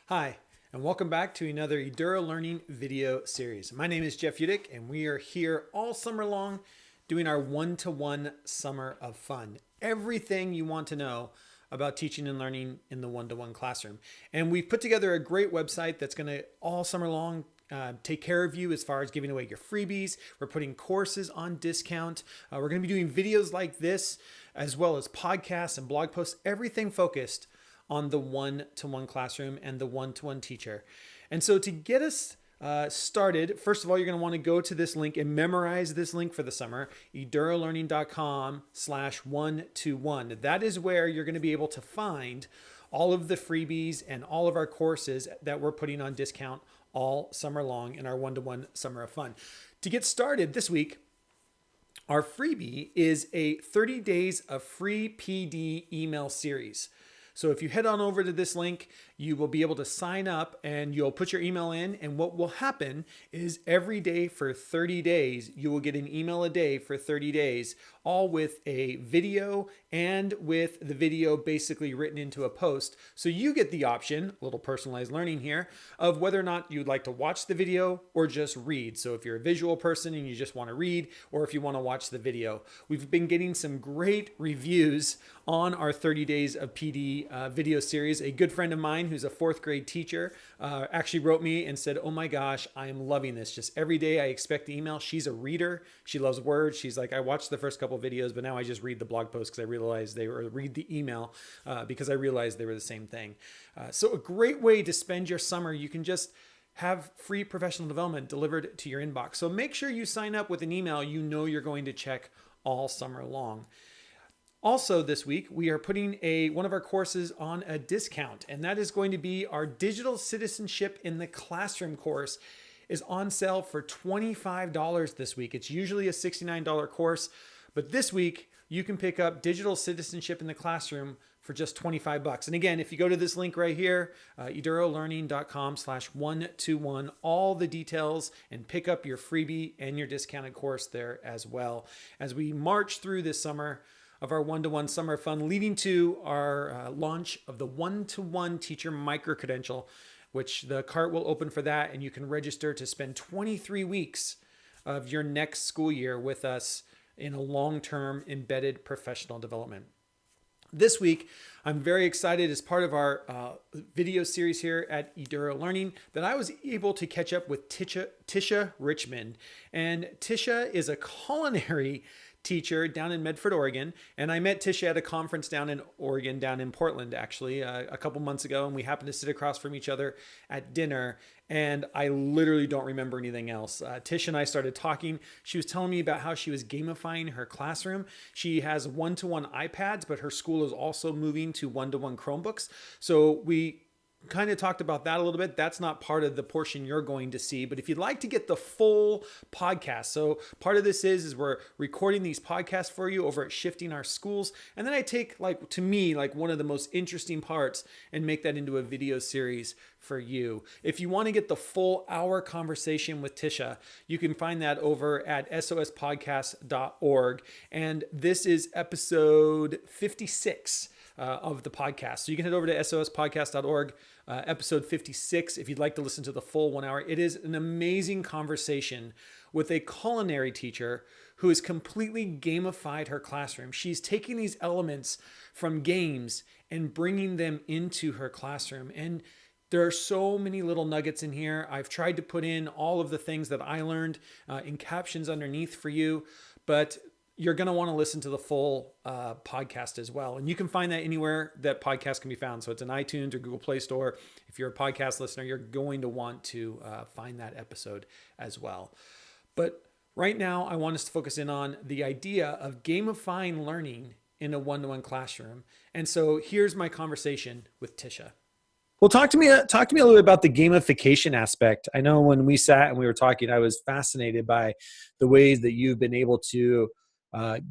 Hi, and welcome back to another Eduro Learning video series. My name is Jeff Utecht, and we are here all summer long doing our one-to-one summer of fun. Everything you want to know about teaching and learning in the one-to-one classroom. And we've put together a great website that's going to all summer long take care of you as far as giving away your freebies. We're putting courses on discount. We're going to be doing videos like this, as well as podcasts and blog posts, everything focused on the one-to-one classroom and the one-to-one teacher. And so to get us started, first of all, you're going to want to go to this link and memorize this link for the summer, edurolearning.com/121. That is where you're going to be able to find all of the freebies and all of our courses that we're putting on discount all summer long in our one-to-one summer of fun. To get started this week, our freebie is a 30 days of free PD email series. So if you head on over to this link, you will be able to sign up and you'll put your email in. And what will happen is every day for 30 days, you will get an email a day for 30 days, all with a video and with the video basically written into a post. So you get the option, a little personalized learning here, of whether or not you'd like to watch the video or just read. So if you're a visual person and you just want to read, or if you want to watch the video. We've been getting some great reviews on our 30 days of PD video series. A good friend of mine who's a fourth grade teacher actually wrote me and said, "Oh my gosh, I am loving this. Just every day I expect the email." She's a reader. She loves words. She's like, "I watched the first couple of videos, but now I just read the blog post because I realized they were, read the email because I realized they were the same thing." So a great way to spend your summer. You can just have free professional development delivered to your inbox. So make sure you sign up with an email you know you're going to check all summer long. Also this week, we are putting one of our courses on a discount, and that is going to be our Digital Citizenship in the Classroom course is on sale for $25 this week. It's usually a $69 course, but this week you can pick up Digital Citizenship in the Classroom for just 25 bucks. And again, if you go to this link right here, edurolearning.com/121, all the details, and pick up your freebie and your discounted course there as well. As we march through this summer of our one-to-one summer fun, leading to our launch of the one-to-one teacher micro-credential, which the cart will open for that, and you can register to spend 23 weeks of your next school year with us in a long-term embedded professional development. This week, I'm very excited as part of our video series here at Eduro Learning that I was able to catch up with Tisha Richmond. And Tisha is a culinary teacher down in Medford, Oregon. And I met Tisha at a conference down in Oregon, down in Portland, actually, a couple months ago. And we happened to sit across from each other at dinner. And I literally don't remember anything else. Tisha and I started talking. She was telling me about how she was gamifying her classroom. She has one-to-one iPads, but her school is also moving to one-to-one Chromebooks. So we kind of talked about that a little bit. That's not part of the portion you're going to see, but if you'd like to get the full podcast, so part of this is we're recording these podcasts for you over at Shifting Our Schools, and then I take, to me, one of the most interesting parts and make that into a video series for you. If you want to get the full hour conversation with Tisha, you can find that over at sospodcast.org, and this is episode 56 of the podcast. So you can head over to sospodcast.org, episode 56, if you'd like to listen to the full 1 hour. It is an amazing conversation with a culinary teacher who has completely gamified her classroom. She's taking these elements from games and bringing them into her classroom. And there are so many little nuggets in here. I've tried to put in all of the things that I learned in captions underneath for you, but you're going to want to listen to the full podcast as well. And you can find that anywhere that podcasts can be found. So it's in iTunes or Google Play Store. If you're a podcast listener, you're going to want to find that episode as well. But right now, I want us to focus in on the idea of gamifying learning in a one-to-one classroom. And so here's my conversation with Tisha. Well, talk to me a little bit about the gamification aspect. I know when we sat and we were talking, I was fascinated by the ways that you've been able to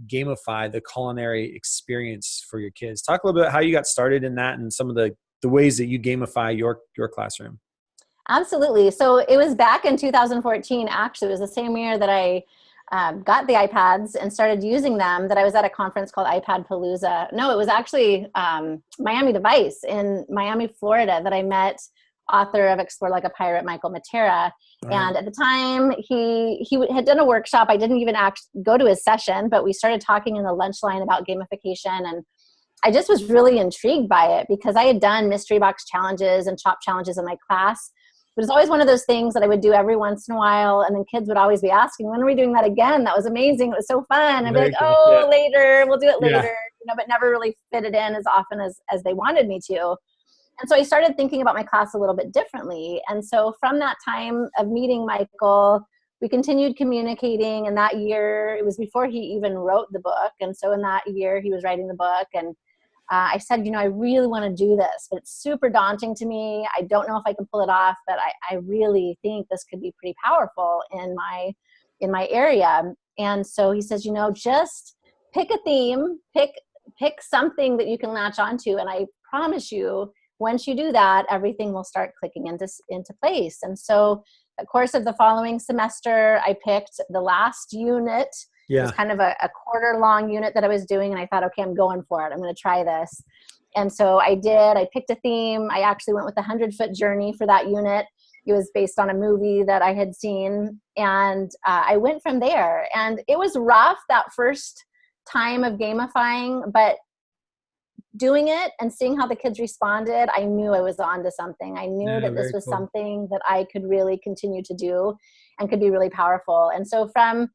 gamify the culinary experience for your kids. Talk a little bit about how you got started in that and some of the ways that you gamify your classroom. Absolutely. So it was back in 2014, actually. It was the same year that I got the iPads and started using them, that I was at a conference called iPad Palooza. No, it was actually Miami Device in Miami, Florida, that I met author of Explore Like a Pirate, Michael Matera. Right. And at the time, he had done a workshop. I didn't even go to his session, but we started talking in the lunch line about gamification. And I just was really intrigued by it because I had done mystery box challenges and chop challenges in my class. But it's always one of those things that I would do every once in a while. And then kids would always be asking, when are we doing that again? That was amazing. It was so fun. And I'd be like, oh, later, we'll do it later, but never really fit it in as often as they wanted me to. And so I started thinking about my class a little bit differently. And so from that time of meeting Michael, we continued communicating. And that year, it was before he even wrote the book. And so in that year, he was writing the book. And I said, I really want to do this, but it's super daunting to me. I don't know if I can pull it off, but I really think this could be pretty powerful in my area. And so he says, just pick a theme, pick something that you can latch onto. And I promise you, once you do that, everything will start clicking into place. And so the course of the following semester, I picked the last unit. It was kind of a quarter-long unit that I was doing, and I thought, okay, I'm going for it. I'm going to try this. And so I did. I picked a theme. I actually went with the 100-foot journey for that unit. It was based on a movie that I had seen, and I went from there. And it was rough that first time of gamifying, but doing it and seeing how the kids responded, I knew I was onto something. I knew that this was something that I could really continue to do and could be really powerful. And so from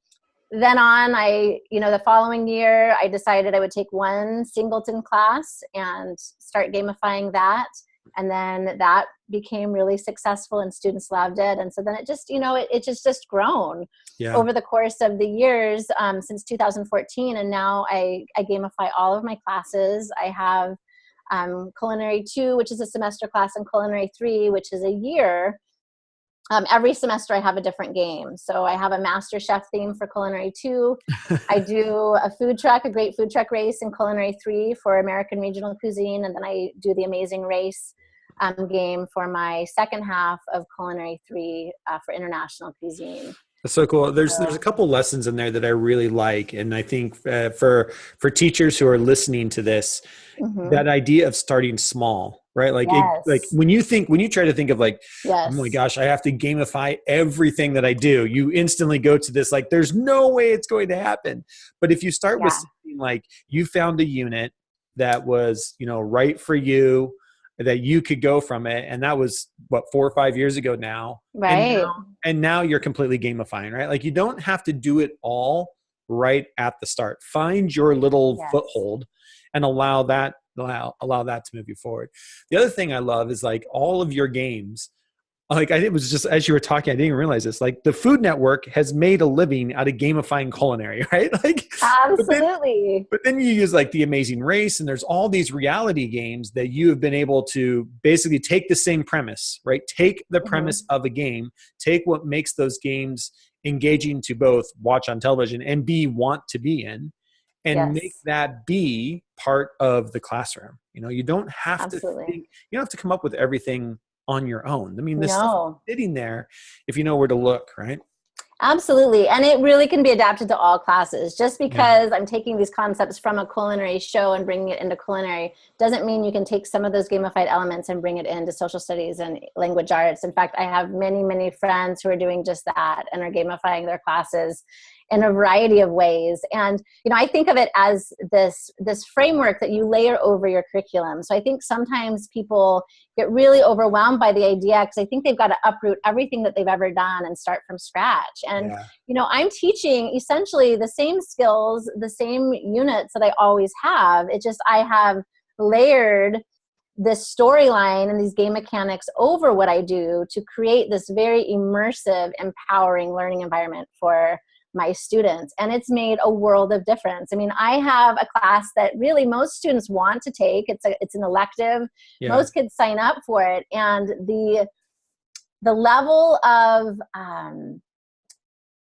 then on, the following year, I decided I would take one singleton class and start gamifying that. And then that became really successful and students loved it. And so then it just, it's just grown over the course of the years since 2014. And now I gamify all of my classes. I have Culinary 2, which is a semester class, and Culinary 3, which is a year. Every semester I have a different game. So I have a Master Chef theme for Culinary 2. I do a great food truck race in Culinary 3 for American regional cuisine. And then I do the Amazing Race game for my second half of Culinary 3 for international cuisine. That's so cool. There's a couple lessons in there that I really like. And I think for teachers who are listening to this, that idea of starting small, right? Like, when you try to think of oh my gosh, I have to gamify everything that I do, you instantly go to this, there's no way it's going to happen. But if you start with something you found a unit that was, right for you, that you could go from it. And that was 4 or 5 years ago now. Right. And now you're completely gamifying, right? You don't have to do it all right at the start. Find your little foothold and allow that to move you forward. The other thing I love is all of your games. I think it was just as you were talking, I didn't even realize this. The Food Network has made a living out of gamifying culinary, right? Absolutely. But then you use the Amazing Race, and there's all these reality games that you have been able to basically take the same premise, right? Take the premise of a game, take what makes those games engaging to both watch on television and want to be in, and make that be part of the classroom. You don't have to think, you don't have to come up with everything on your own. I mean, this stuff is sitting there if you know where to look, right? Absolutely. And it really can be adapted to all classes. Just because I'm taking these concepts from a culinary show and bringing it into culinary doesn't mean you can take some of those gamified elements and bring it into social studies and language arts. In fact, I have many, many friends who are doing just that and are gamifying their classes in a variety of ways. And, I think of it as this framework that you layer over your curriculum. So I think sometimes people get really overwhelmed by the idea because I think they've got to uproot everything that they've ever done and start from scratch. And, I'm teaching essentially the same skills, the same units that I always have. It's just I have layered this storyline and these game mechanics over what I do to create this very immersive, empowering learning environment for my students. And it's made a world of difference. I mean, I have a class that really most students want to take. It's an elective. Most kids sign up for it. And the level of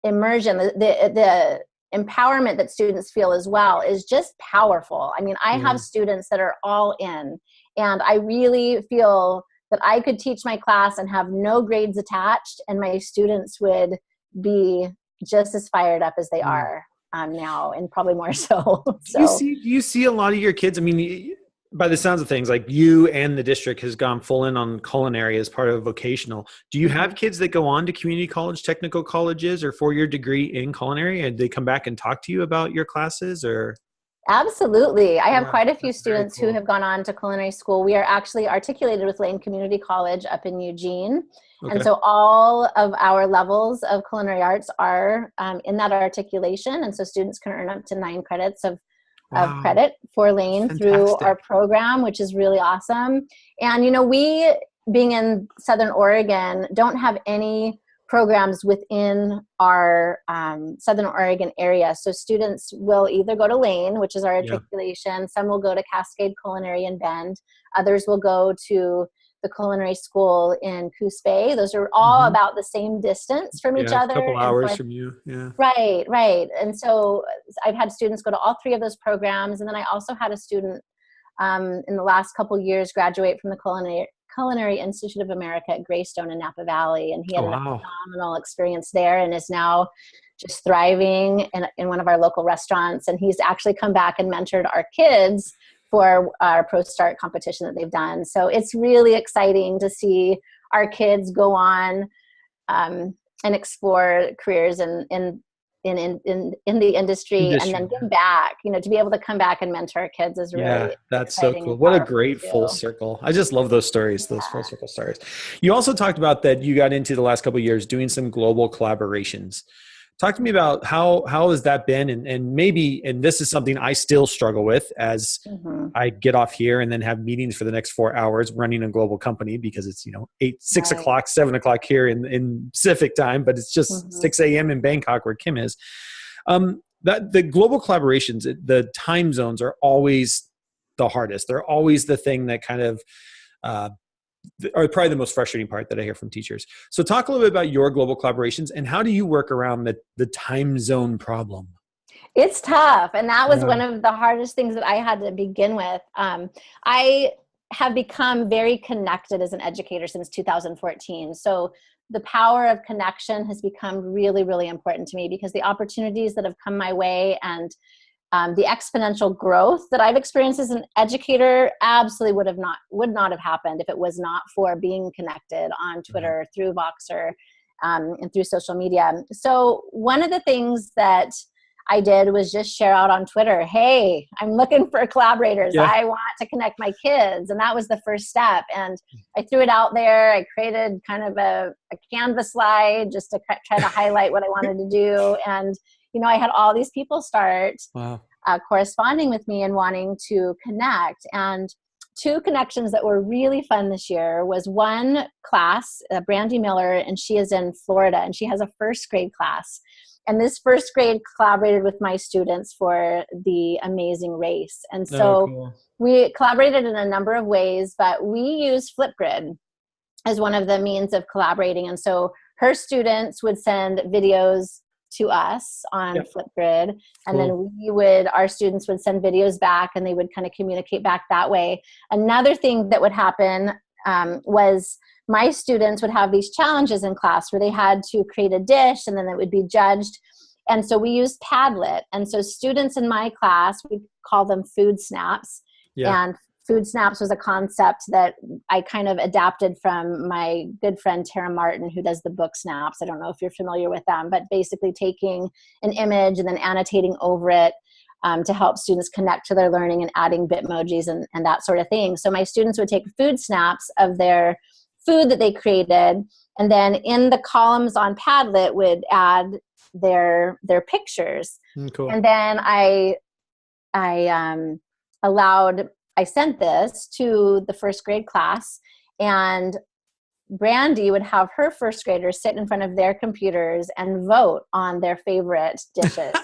immersion, the empowerment that students feel as well is just powerful. I mean, I have students that are all in, and I really feel that I could teach my class and have no grades attached, and my students would be just as fired up as they are now, and probably more so. Do you see a lot of your kids? I mean, by the sounds of things, like you and the district has gone full in on culinary as part of vocational. Do you have kids that go on to community college, technical colleges, or four-year degree in culinary, and they come back and talk to you about your classes? Or Absolutely. I have wow, quite a few that's very students who cool. have gone on to culinary school. We are actually articulated with Lane Community College up in Eugene. And Okay. so all of our levels of culinary arts are in that articulation. And so students can earn up to 9 credits of Wow, credit for that's Lane through our fantastic. program, which is really awesome. And, we, being in Southern Oregon, don't have any programs within our Southern Oregon area. So students will either go to Lane, which is our Yeah. articulation. Some will go to Cascade Culinary in Bend. Others will go to the culinary school in Coos Bay. Those are all Hmm. about the same distance from each Yeah, a other. couple And so hours from you. Yeah. right, right. And so I've had students go to all 3 of those programs. And then I also had a student in the last couple years graduate from the Culinary Institute of America at Greystone in Napa Valley. And he Oh, had a wow. phenomenal experience there and is now just thriving in one of our local restaurants. And he's actually come back and mentored our kids for our Pro Start competition that they've done. So it's really exciting to see our kids go on and explore careers in the industry and Industry. then give back, to be able to come back and mentor our kids is Yeah, really that's so exciting cool. and What a powerful great full too. circle. I just love those stories, those full circle stories. You also talked about that you got into the last couple of years doing some global collaborations. Talk to me about how has that been, and maybe, and this is something I still struggle with as Mm-hmm. I get off here and then have meetings for the next 4 hours running a global company because it's 6 Right. o'clock, 7 o'clock here in Pacific time, but it's just Mm-hmm. 6 a.m. in Bangkok where Kim is. That the global collaborations, the time zones are always the hardest. They're always the thing that kind of uh, are probably the most frustrating part that I hear from teachers. So talk a little bit about your global collaborations and how do you work around the time zone problem? It's tough. And that was Yeah. one of the hardest things that I had to begin with. I have become very connected as an educator since 2014. So the power of connection has become really, really important to me because the opportunities that have come my way and the exponential growth that I've experienced as an educator absolutely would not have happened if it was not for being connected on Yeah. Twitter, through Voxer, and through social media. So one of the things that I did was just share out on Twitter, hey, I'm looking for collaborators. Yeah. I want to connect my kids. And that was the first step. And I threw it out there. I created kind of a Canvas slide just to try to highlight what I wanted to do. And, I had all these people start Wow. corresponding with me and wanting to connect. And 2 connections that were really fun this year was one class, Brandy Miller, and she is in Florida, and she has a first grade class. And this first grade collaborated with my students for the Amazing Race. And Oh, so cool. we collaborated in a number of ways, but we used Flipgrid as one of the means of collaborating. And so her students would send videos to us on Yep. Flipgrid, and Cool. then our students would send videos back and they would kind of communicate back that way. Another thing that would happen was my students would have these challenges in class where they had to create a dish and then it would be judged. And so we used Padlet. And so students in my class, we call them food snaps. Yeah. And food snaps was a concept that I kind of adapted from my good friend Tara Martin, who does the book Snaps. I don't know if you're familiar with them, but basically taking an image and then annotating over it to help students connect to their learning and adding Bitmojis and that sort of thing. So my students would take food snaps of their food that they created, and then in the columns on Padlet would add their pictures. Cool. And then I sent this to the first grade class, and Brandy would have her first graders sit in front of their computers and vote on their favorite dishes.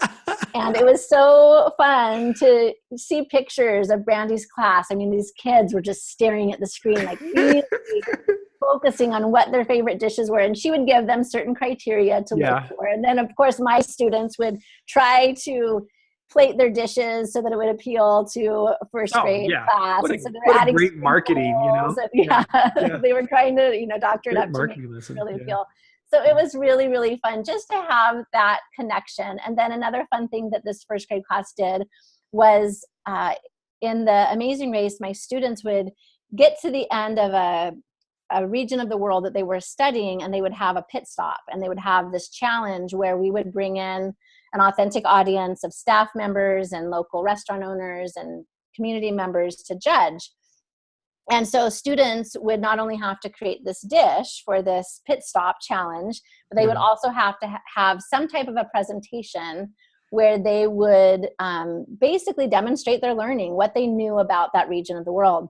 And it was so fun to see pictures of Brandy's class. I mean, these kids were just staring at the screen, like really focusing on what their favorite dishes were. And she would give them certain criteria to look Yeah. for. And then, of course, my students would try to plate their dishes so that it would appeal to a first Oh, grade yeah. class. What a, And so they were what a adding great marketing, sprinkles and, Yeah. they were trying to, doctor it Great up to make marketing lesson. it really Yeah. appeal. So it was really, really fun just to have that connection. And then another fun thing that this first grade class did was in the Amazing Race, my students would get to the end of a region of the world that they were studying, and they would have a pit stop, and they would have this challenge where we would bring in an authentic audience of staff members and local restaurant owners and community members to judge. And so students would not only have to create this dish for this pit stop challenge, but they would also have to have some type of a presentation where they would basically demonstrate their learning, what they knew about that region of the world.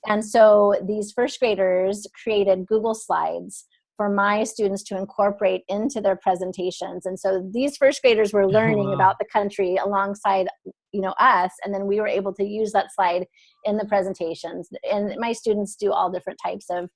And so these first graders created Google Slides for my students to incorporate into their presentations. And so these first graders were learning about the country alongside, us, and then we were able to use that slide in the presentations. And my students do all different types of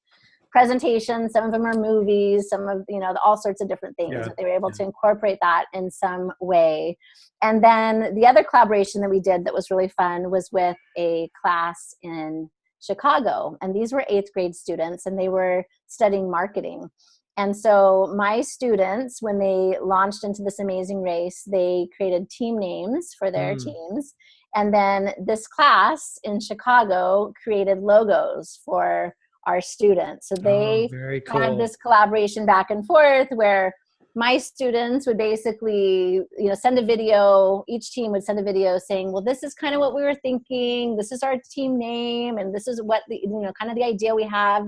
presentations. Some of them are movies, some of, all sorts of different things, but they were able to incorporate that in some way. And then the other collaboration that we did that was really fun was with a class in Chicago. And these were 8th grade students, and they were studying marketing. And so my students, when they launched into this Amazing Race, they created team names for their teams. And then this class in Chicago created logos for our students. So they very cool. had this collaboration back and forth where my students would basically, send a video. Each team would send a video saying, well, this is kind of what we were thinking. This is our team name. And this is what kind of the idea we have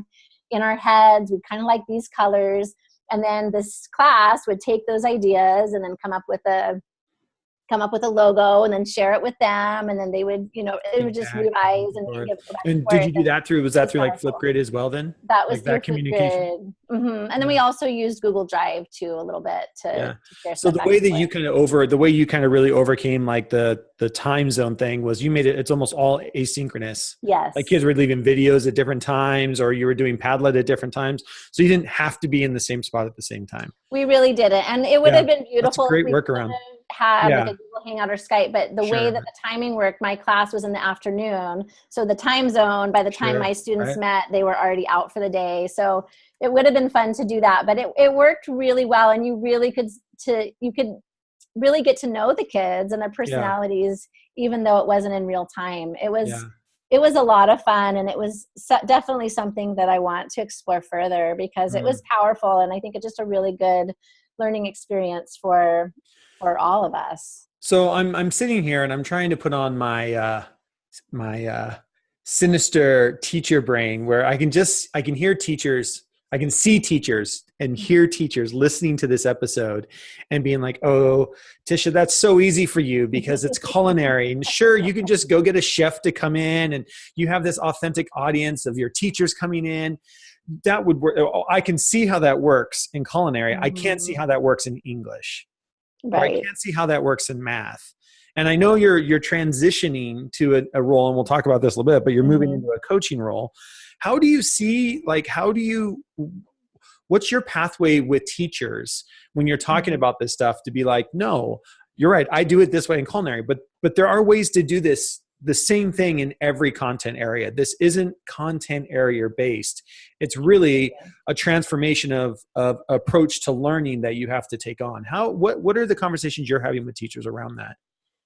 in our heads. We kind of like these colors. And then this class would take those ideas and then come up with a logo and then share it with them. And then they would, it would just revise and did you do that through, was that through like Flipgrid as well then? That was like that communication. And then we also used Google Drive too a little bit to share. So the way that you kind of really overcame like the time zone thing was you made it's almost all asynchronous. Yes. Like kids were leaving videos at different times, or you were doing Padlet at different times. So you didn't have to be in the same spot at the same time. We really didn't. And it would have been beautiful. That's a great workaround. Had like a Google Hangout or Skype, but the way that the timing worked, my class was in the afternoon. So the time zone, by the time my students met, they were already out for the day. So it would have been fun to do that, but it worked really well. And you could really get to know the kids and their personalities, even though it wasn't in real time. It was a lot of fun, and it was definitely something that I want to explore further because it was powerful. And I think it's just a really good learning experience for all of us. So I'm sitting here and I'm trying to put on my sinister teacher brain where I can hear teachers, I can see teachers and hear teachers listening to this episode and being like, oh, Tisha, that's so easy for you because it's culinary. And sure, you can just go get a chef to come in and you have this authentic audience of your teachers coming in. That would work. I can see how that works in culinary. I can't see how that works in English. Right. I can't see how that works in math. And I know you're transitioning to a role, and we'll talk about this a little bit, but you're moving into a coaching role. How do you see, what's your pathway with teachers when you're talking about this stuff to be like, no, you're right, I do it this way in culinary, but there are ways to do this, the same thing in every content area. This isn't content area based. It's really a transformation of approach to learning that you have to take on. What are the conversations you're having with teachers around that?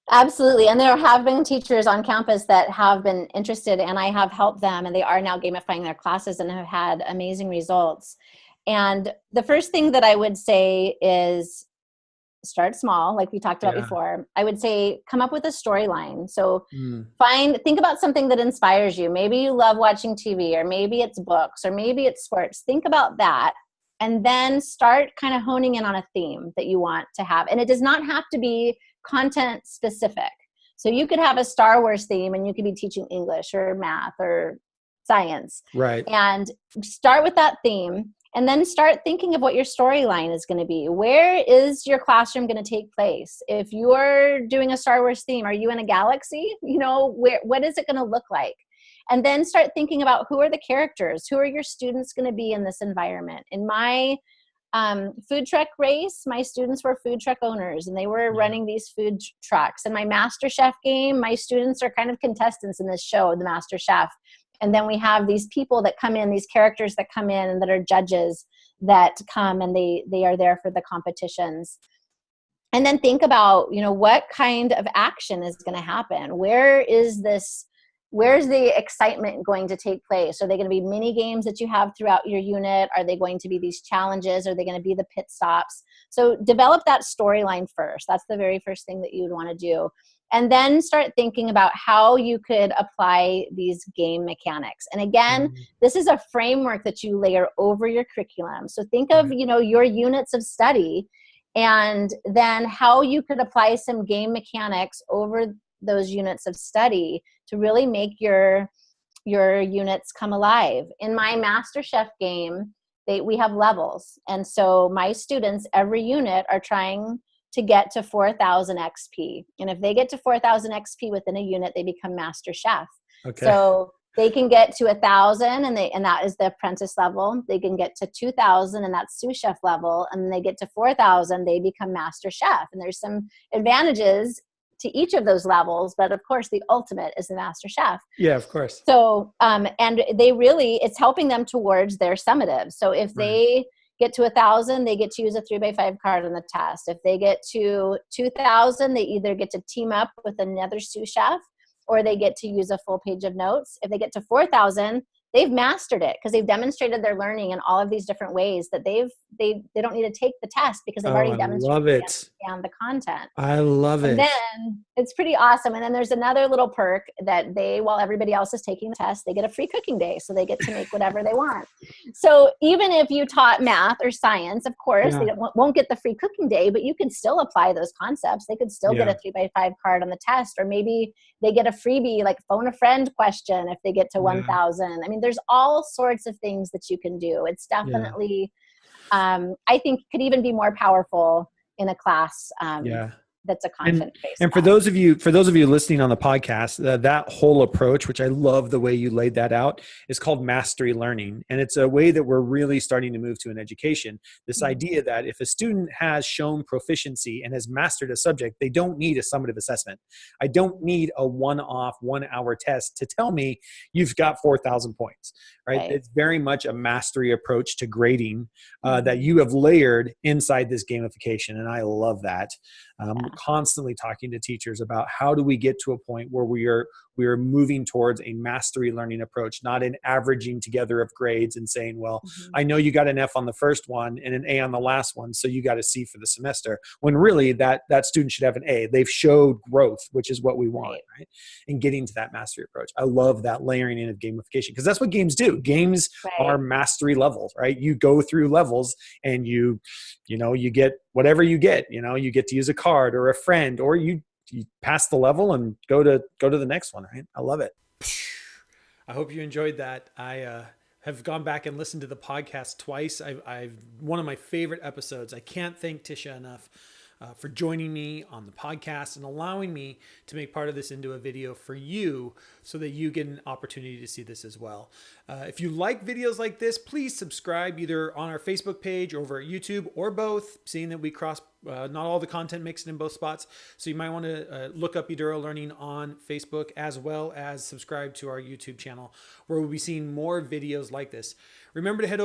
Absolutely. And there have been teachers on campus that have been interested, and I have helped them, and they are now gamifying their classes and have had amazing results. And the first thing that I would say is start small, like we talked about before. I would say come up with a storyline. So think about something that inspires you. Maybe you love watching TV, or maybe it's books, or maybe it's sports. Think about that. And then start kind of honing in on a theme that you want to have. And it does not have to be content specific. So you could have a Star Wars theme and you could be teaching English or math or science. Right. And start with that theme. And then start thinking of what your storyline is going to be. Where is your classroom going to take place? If you're doing a Star Wars theme, are you in a galaxy? What is it going to look like? And then start thinking about who are the characters? Who are your students going to be in this environment? In my food truck race, my students were food truck owners, and they were running these food trucks. In my Master Chef game, my students are kind of contestants in this show, the Master Chef. And then we have these people that come in, these characters that come in and that are judges that come, and they are there for the competitions. And then think about, what kind of action is going to happen? Where is this where's the excitement going to take place? Are they going to be mini games that you have throughout your unit? Are they going to be these challenges? Are they going to be the pit stops? So develop that storyline first. That's the very first thing that you would want to do. And then start thinking about how you could apply these game mechanics. And again, this is a framework that you layer over your curriculum. So think of, your units of study, and then how you could apply some game mechanics over those units of study to really make your units come alive. In my MasterChef game, we have levels. And so my students, every unit, are trying to get to 4,000 XP. And if they get to 4,000 XP within a unit, they become Master Chef. Okay. So they can get to 1,000, and that is the apprentice level. They can get to 2,000, and that's sous chef level. And then they get to 4,000, they become Master Chef. And there's some advantages to each of those levels, but of course the ultimate is the Master Chef. Yeah, of course. So, and it's helping them towards their summative. So if they get to 1,000, they get to use a 3x5 card on the test. If they get to 2,000, they either get to team up with another sous chef, or they get to use a full page of notes. If they get to 4,000, they've mastered it because they've demonstrated their learning in all of these different ways that they don't need to take the test because they've already demonstrated they understand the content. I love it. And then it's pretty awesome. And then there's another little perk that while everybody else is taking the test, they get a free cooking day. So they get to make whatever they want. So even if you taught math or science, of course, they won't get the free cooking day, but you can still apply those concepts. They could still get a 3x5 card on the test, or maybe they get a freebie, like phone a friend question if they get to 1,000. I mean, there's all sorts of things that you can do. It's definitely, I think, could even be more powerful in a class that's a content-based. And for those of you listening on the podcast, that whole approach, which I love the way you laid that out, is called mastery learning. And it's a way that we're really starting to move to in education. This idea that if a student has shown proficiency and has mastered a subject, they don't need a summative assessment. I don't need a one-off 1-hour test to tell me you've got 4,000 points, right? It's very much a mastery approach to grading that you have layered inside this gamification. And I love that. Constantly talking to teachers about how do we get to a point where we are moving towards a mastery learning approach, not an averaging together of grades and saying, well, I know you got an F on the first one and an A on the last one, so you got a C for the semester, when really that student should have an A. They've showed growth, which is what we want, right? And getting to that mastery approach. I love that layering in of gamification, because that's what games do. Games are mastery levels, right? You go through levels and you get whatever you get. You get to use a card or a friend, or you pass the level and go to the next one, right? I love it. I hope you enjoyed that. I have gone back and listened to the podcast twice. I've one of my favorite episodes. I can't thank Tisha enough for joining me on the podcast and allowing me to make part of this into a video for you so that you get an opportunity to see this as well. If you like videos like this, please subscribe either on our Facebook page, over at YouTube, or both, seeing that we cross not all the content mixed in both spots. So you might want to look up Eduro Learning on Facebook, as well as subscribe to our YouTube channel, where we'll be seeing more videos like this. Remember to head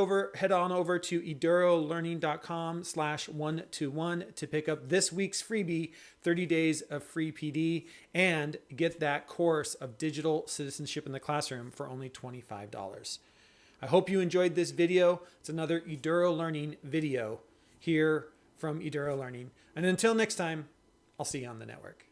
on over to edurolearning.com/121 to pick up this week's freebie, 30 days of free PD, and get that course of digital citizenship in the classroom for only $25. I hope you enjoyed this video. It's another Eduro Learning video here from Eduro Learning. And until next time, I'll see you on the network.